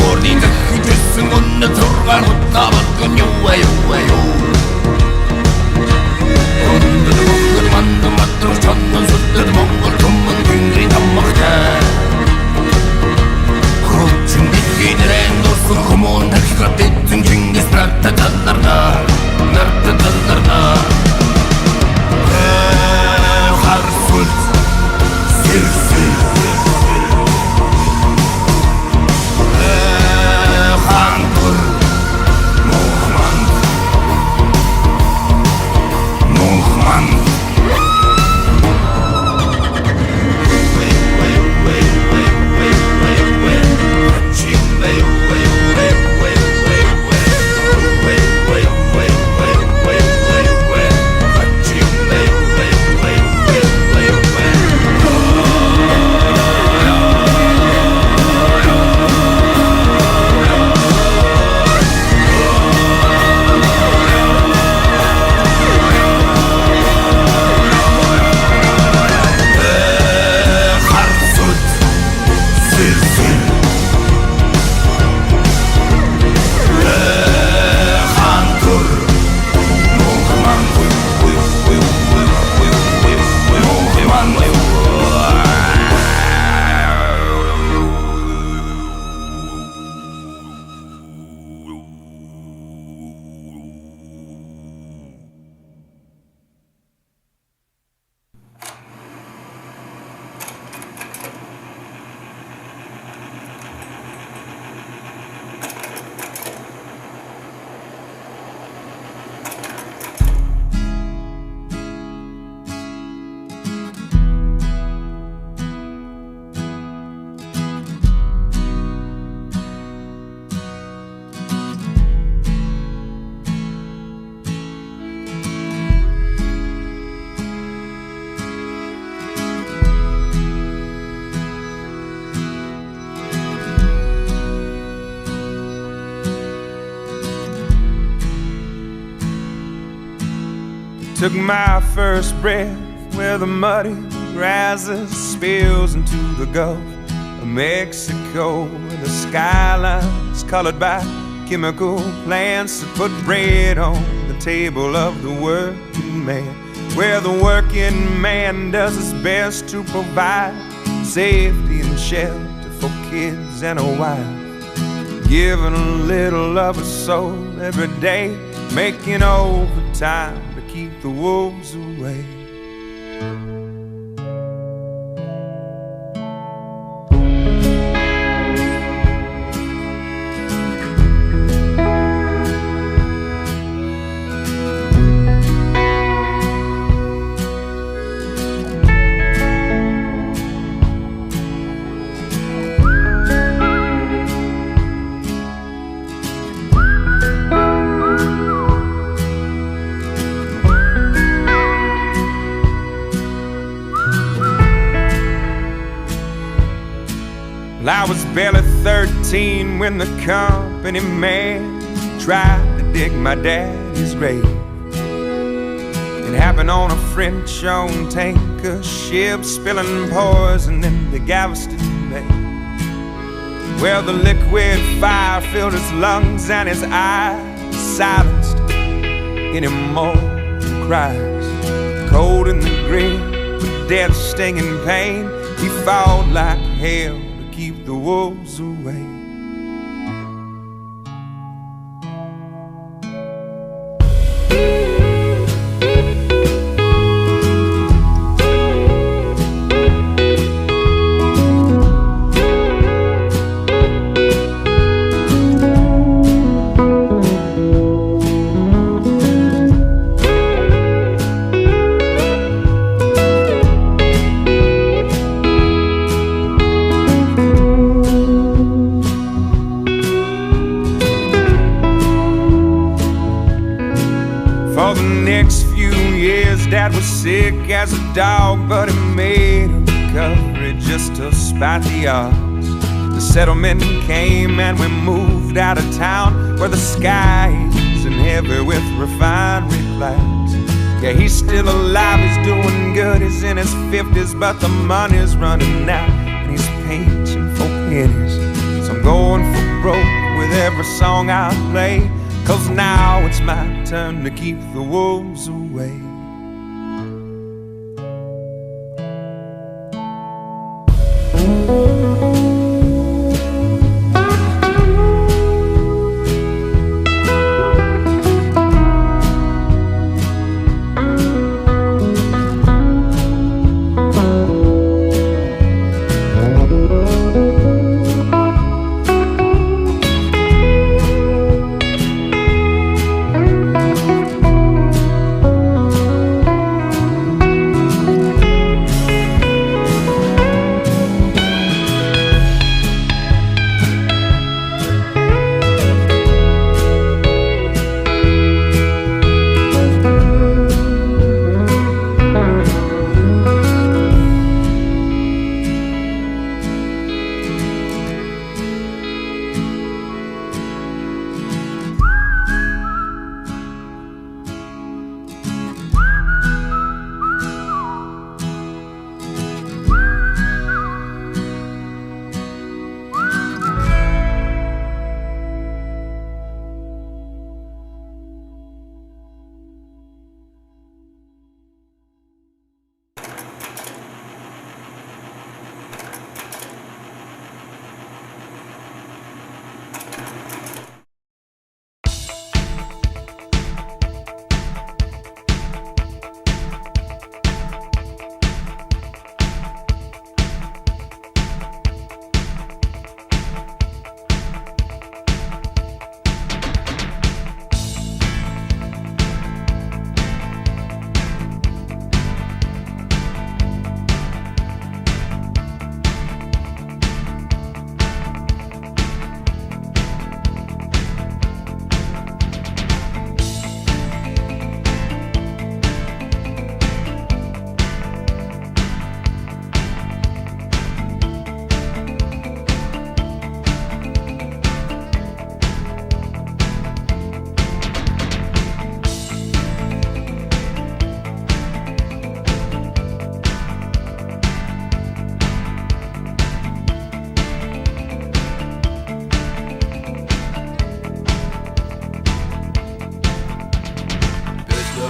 Мордын захижсэн өнө зургаар хутавалгүй юу. Өндөр монгол манд матар чандан сүлдэр монгол туман гингри таммахтай. Хөрчин бихинрэн дурсан хүмүүн дахиад эзэн чингис нартаталларна. Харсул сэрсэл Took my first breath where the muddy rises, spills into the Gulf of Mexico. The skyline's colored by chemical plants that put bread on the table of the working man, where the working man does his best to provide safety and shelter for kids and a wife, giving a little of his soul every day, making overtime to keep the wolves away. Well, I was barely 13 when the company man tried to dig my daddy's grave. It happened on a French-owned tanker ship, spilling poison into Galveston Bay, where the liquid fire filled his lungs and his eyes silenced any more cries. Cold in the grave with death's stinging pain, he fought like hell to keep the wolves away. For the next few years, Dad was sick as a dog, but he made a recovery just to spite the odds. The settlement came and we moved out of town, where the sky isn't heavy with refinery clouds. Yeah, he's still alive, he's doing good, he's in his 50s, but the money's running out, and he's pinching for pennies. So I'm going for broke with every song I play, 'cause now it's my turn to keep the wolves away.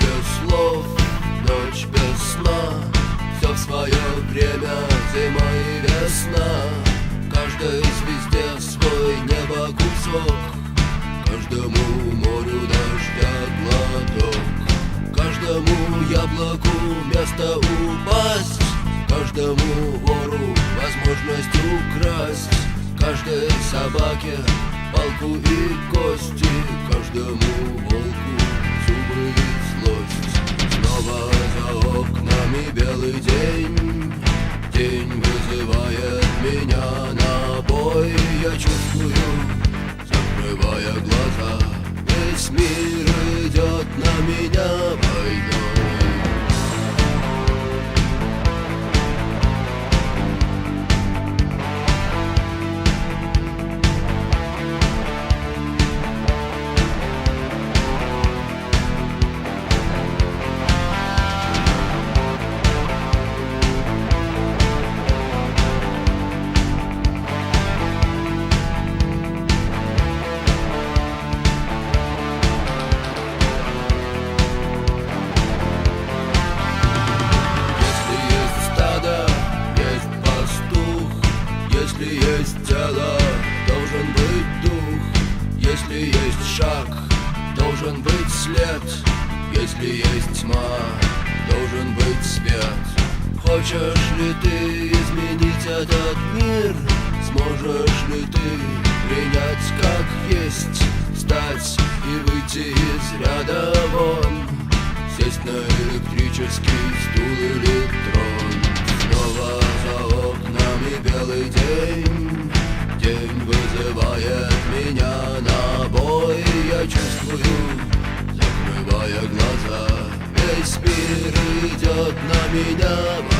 Без слов, ночь без сна, все в свое время, зима и весна. Каждой звезде свой небо кусок, каждому морю дождя глоток, каждому яблоку место упасть, каждому вору возможность украсть, каждой собаке палку и кости, каждому волку зубы и злость. Снова за окнами белый день, день вызывает меня на бой. Я чувствую, закрывая глаза, весь мир идет на меня войной. Если есть тело, должен быть дух. Если есть шаг, должен быть след. Если есть тьма, должен быть свет. Хочешь ли ты изменить этот мир? Сможешь ли ты принять как есть? Встать и выйти из ряда вон, сесть на электрический стул или трон. Снова за окнами белый день, день вызывает меня на бой. Я чувствую, закрывая глаза, весь мир идет на меня.